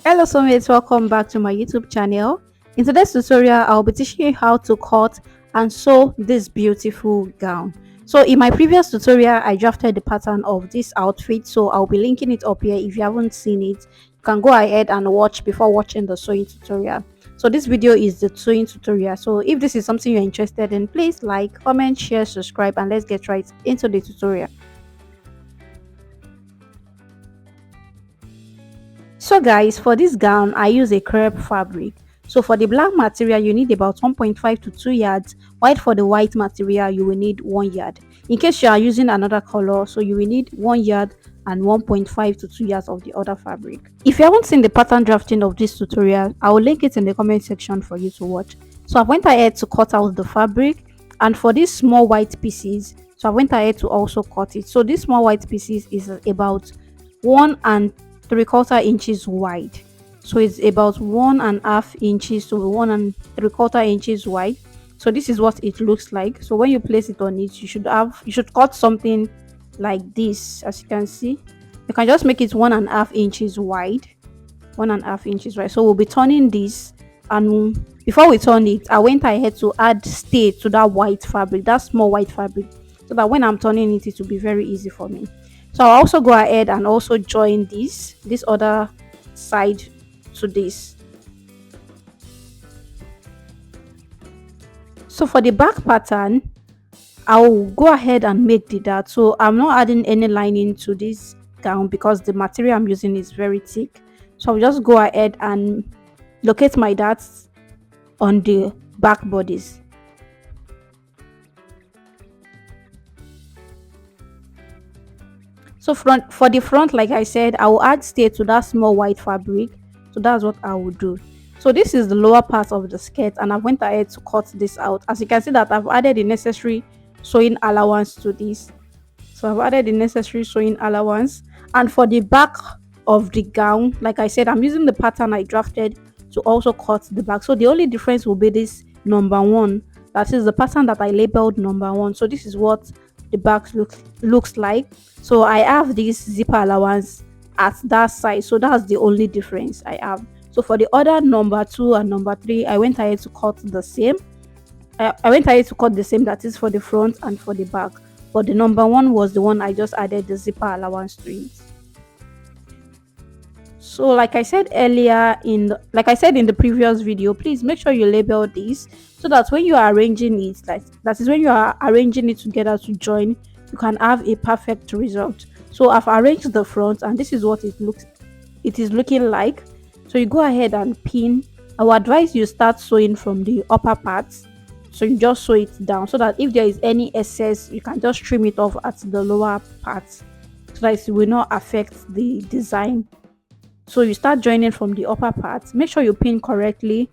Hello soulmates, welcome back to my YouTube channel. In today's tutorial, I'll be teaching you how to cut and sew this beautiful gown. So in my previous tutorial, I drafted the pattern of this outfit, so I'll be linking it up here. If you haven't seen it, you can go ahead and watch before watching the sewing tutorial. So this video is the sewing tutorial. So if this is something you're interested in, please like, comment, share, subscribe, and let's get right into the tutorial. So guys, for this gown I use a crepe fabric. So for the black material you need about 1.5 to 2 yards, while for the white material you will need 1 yard. In case you are using another color, so you will need 1 yard and 1.5 to 2 yards of the other fabric. If you haven't seen the pattern drafting of this tutorial, I will link it in the comment section for you to watch. So I went ahead to cut out the fabric, and for these small white pieces, so I went ahead to also cut it. So these small white pieces is about 1 3/4 inches wide. So it's about 1.5 inches to 1 3/4 inches wide. So this is what it looks like. So when you place it on it, you should cut something like this. As you can see, you can just make it 1.5 inches wide. 1.5 inches wide. So we'll be turning this, and before we turn it, I went ahead to add stay to that white fabric, that small white fabric, so that when I'm turning it, it will be very easy for me. So I'll also go ahead and also join this other side to this. So for the back pattern, I'll go ahead and make the dart. So I'm not adding any lining to this gown because the material I'm using is very thick. So I'll just go ahead and locate my darts on the back bodies. So for the front, like I said, I will add stay to that small white fabric. So that's what I will do. So this is the lower part of the skirt, and I went ahead to cut this out. As you can see that I've added the necessary sewing allowance to this. So I've added the necessary sewing allowance. And for the back of the gown, like I said, I'm using the pattern I drafted to also cut the back. So the only difference will be this number one. That is the pattern that I labeled number one. So this is what the back looks like. So I have this zipper allowance at that side, so that's the only difference I have. So for the other number two and number three, I went ahead to cut the same. I went ahead to cut the same, that is for the front and for the back, but the number one was the one I just added the zipper allowance to it. So like I said earlier like I said in the previous video, please make sure you label this so that when you are arranging it, like that is when you are arranging it together to join, you can have a perfect result. So I've arranged the front, and this is what it is looking like. So you go ahead and pin. I would advise you start sewing from the upper part. So you just sew it down so that if there is any excess, you can just trim it off at the lower part so that it will not affect the design. So you start joining from the upper part. Make sure you pin correctly.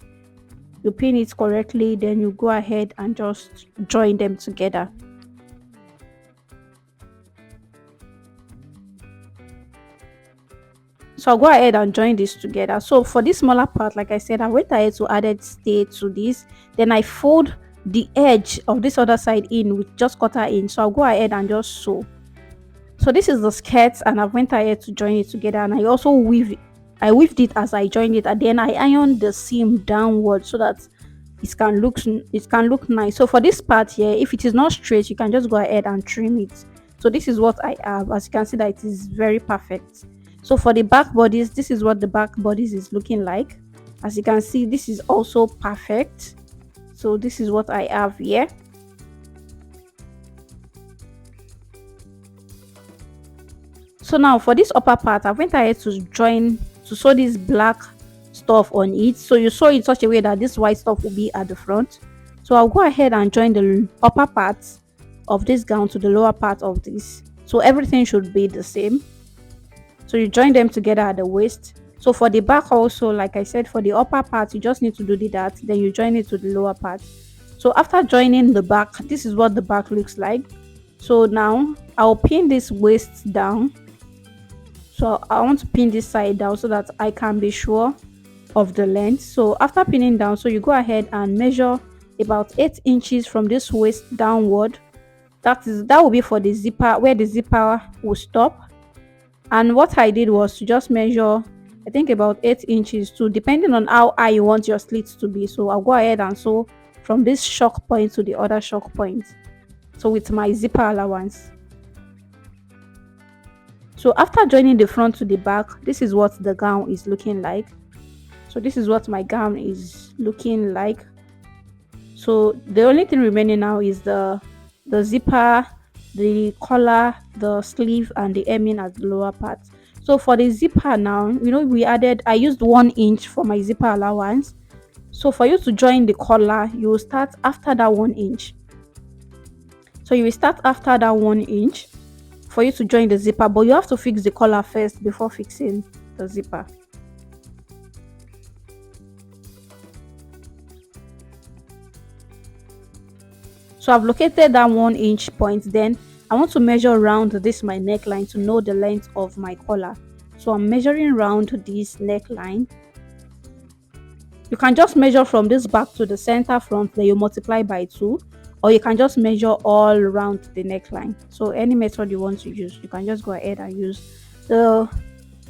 You pin it correctly, then you go ahead and just join them together. So I'll go ahead and join this together. So for this smaller part, like I said, I went ahead to add stay to this. Then I fold the edge of this other side in with just quarter inch. So I'll go ahead and just sew. So this is the skirt, and I went ahead to join it together, and I also weaved it as I joined it, and then I ironed the seam downward so that it can look nice. So for this part here, if it is not straight, you can just go ahead and trim it. So this is what I have. As you can see that it is very perfect. So for the back bodies, this is what the back bodies is looking like. As you can see, this is also perfect. So this is what I have here. So now for this upper part, I went ahead to sew this black stuff on it. So you sew it in such a way that this white stuff will be at the front. So I'll go ahead and join the upper part of this gown to the lower part of this. So everything should be the same. So you join them together at the waist. So for the back also, like I said, for the upper part, you just need to do that. Then you join it to the lower part. So after joining the back, this is what the back looks like. So now I'll pin this waist down. So I want to pin this side down so that I can be sure of the length. So after pinning down, so you go ahead and measure about 8 inches from this waist downward. That will be for the zipper, where the zipper will stop. And what I did was to just measure I think about 8 inches too, depending on how high you want your slits to be. So I'll go ahead and sew from this shock point to the other shock point. So with my zipper allowance. So after joining the front to the back, this is what the gown is looking like. So this is what my gown is looking like. So the only thing remaining now is the zipper, the collar, the sleeve, and the hemming at the lower part. So for the zipper now, I used 1 inch for my zipper allowance. So for you to join the collar, you will start after that 1 inch. So you will start after that 1 inch for you to join the zipper, but you have to fix the collar first before fixing the zipper. So I've located that 1 inch point. Then I want to measure around this my neckline to know the length of my collar. So I'm measuring around this neckline. You can just measure from this back to the center front, then you multiply by 2, or you can just measure all around the neckline. So any method you want to use, you can just go ahead and use. The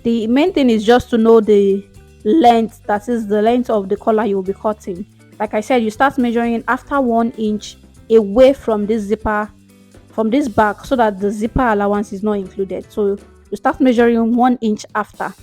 main thing is just to know the length, that is the length of the collar you'll be cutting. Like I said, you start measuring after 1 inch away from this zipper, from this back, so that the zipper allowance is not included. So you start measuring 1 inch after.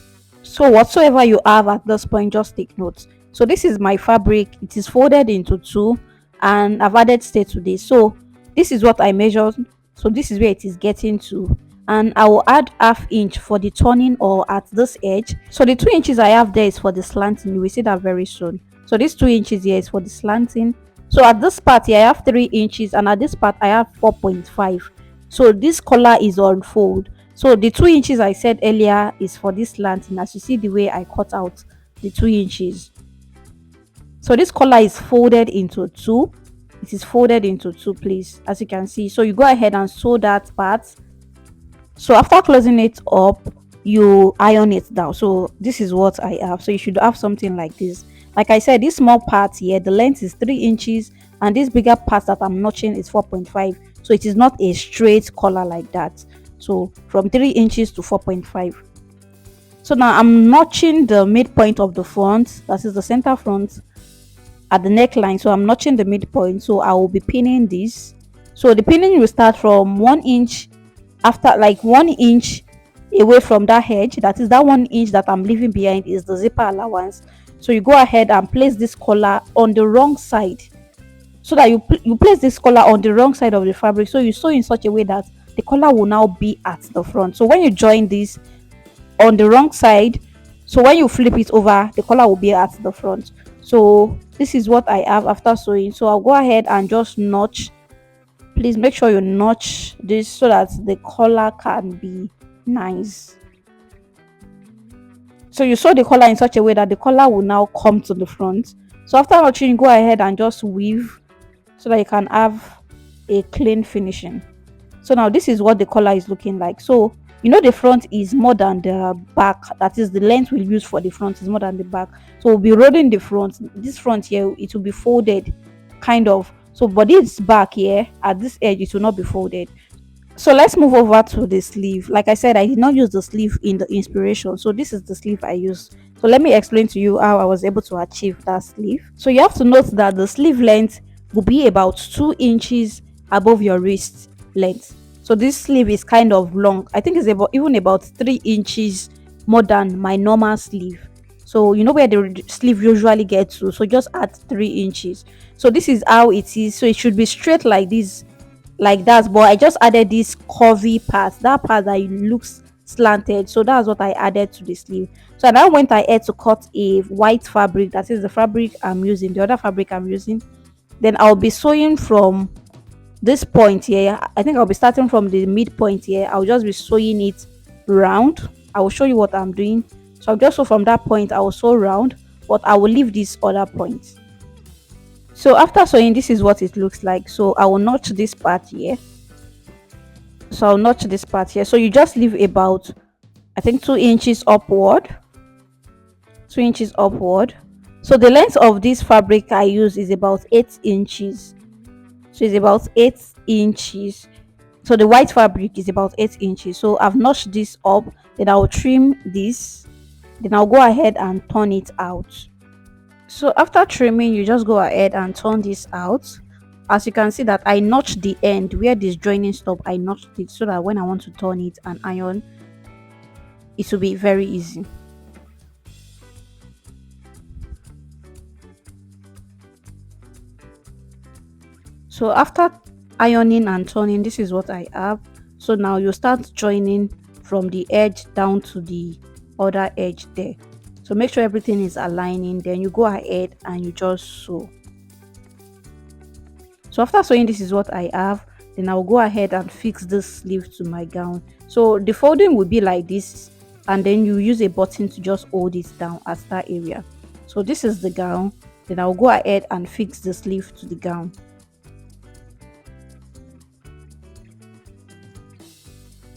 So whatsoever you have at this point, just take notes. So this is my fabric. It is folded into two, and I've added stay to this. So this is what I measured. So this is where it is getting to, and I will add half inch for the turning or at this edge. So the 2 inches I have there is for the slanting. You will see that very soon. So this 2 inches here is for the slanting. So at this part here I have 3 inches, and at this part I have 4.5. So this collar is on fold. So the 2 inches I said earlier is for this slanting. As you see the way I cut out the 2 inches. So this collar is folded into two. It is folded into two, please, as you can see. So you go ahead and sew that part. So after closing it up, you iron it down. So this is what I have. So you should have something like this. Like I said, this small part here, the length is 3 inches, and this bigger part that I'm notching is 4.5. So it is not a straight collar like that. So from 3 inches to 4.5. So now I'm notching the midpoint of the front, that is the center front, at the neckline. So I'm notching the midpoint. So I will be pinning this. So the pinning will start from 1 inch, after like 1 inch away from that edge. That is that 1 inch that I'm leaving behind is the zipper allowance. So you go ahead and place this collar on the wrong side, so that you place this collar on the wrong side of the fabric. So you sew in such a way that the collar will now be at the front. So when you join this on the wrong side, so when you flip it over, the collar will be at the front. So this is what I have after sewing. So I'll go ahead and just notch. Please make sure you notch this so that the collar can be nice. So you sew the collar in such a way that the collar will now come to the front. So after notching, go ahead and just weave so that you can have a clean finishing. So now this is what the collar is looking like. So the front is more than the back. That is, the length we'll use for the front is more than the back. So we'll be rolling the front. This front here, it will be folded, kind of. So but this back here at this edge, it will not be folded. So let's move over to the sleeve. Like I said, I did not use the sleeve in the inspiration. So this is the sleeve I used. So let me explain to you how I was able to achieve that sleeve. So you have to note that the sleeve length will be about 2 inches above your wrist length. So this sleeve is kind of long. I think it's about 3 inches more than my normal sleeve. So you know where the sleeve usually gets to. So just add 3 inches. So this is how it is. So it should be straight like this, like that, but I just added this curvy part, that part that looks slanted. So that's what I added to the sleeve. So I now went ahead to cut a white fabric, that is the fabric I'm using, the other fabric I'm using. Then I'll be sewing from this point here. I think I'll be starting from the midpoint here. I'll just be sewing it round. I will show you what I'm doing. So I'll just sew from that point. I will sew round, but I will leave this other point. So after sewing, this is what it looks like. So I will notch this part here. So I'll notch this part here. So you just leave about, I think, 2 inches upward. 2 inches upward. So the length of this fabric I use is about 8 inches. So it's about 8 inches. So the white fabric is about 8 inches. So I've notched this up. Then I will trim this. then I'll go ahead and turn it out. So after trimming, you just go ahead and turn this out. As you can see that I notched the end where this joining stop, I notched it so that when I want to turn it and iron, it will be very easy. So after ironing and turning, this is what I have. So now you start joining from the edge down to the other edge there. So make sure everything is aligning, then you go ahead and you just sew. So after sewing, this is what I have. Then I'll go ahead and fix this sleeve to my gown. So the folding will be like this, and then you use a button to just hold it down at that area. So this is the gown. Then I'll go ahead and fix the sleeve to the gown.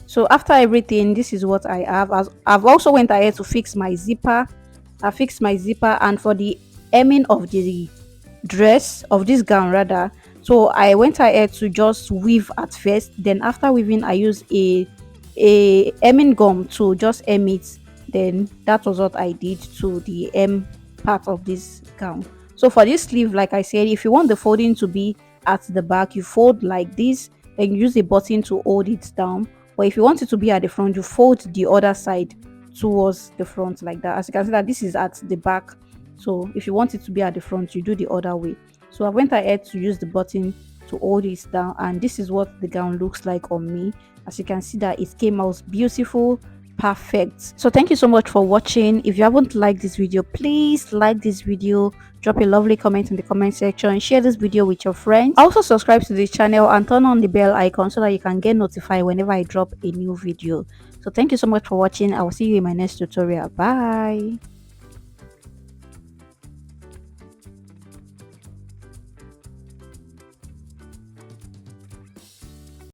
So after everything, this is what I have. As I've also went ahead to fix my zipper. I fixed my zipper, and for the hemming of the dress of this gown rather, so I went ahead to just weave at first. Then after weaving, I used a hemming gum to just hem it. Then that was what I did to the hem part of this gown. So for this sleeve, like I said, if you want the folding to be at the back, you fold like this, then you use a button to hold it down. But if you want it to be at the front, you fold the other side towards the front like that. As you can see that this is at the back, so if you want it to be at the front, you do the other way. So I went ahead to use the button to hold it down, and this is what the gown looks like on me. As you can see that it came out beautiful, perfect. So thank you so much for watching. If you haven't liked this video, please like this video, drop a lovely comment in the comment section, share this video with your friends. Also subscribe to the channel and turn on the bell icon so that you can get notified whenever I drop a new video. So thank you so much for watching. I will see you in my next tutorial. Bye.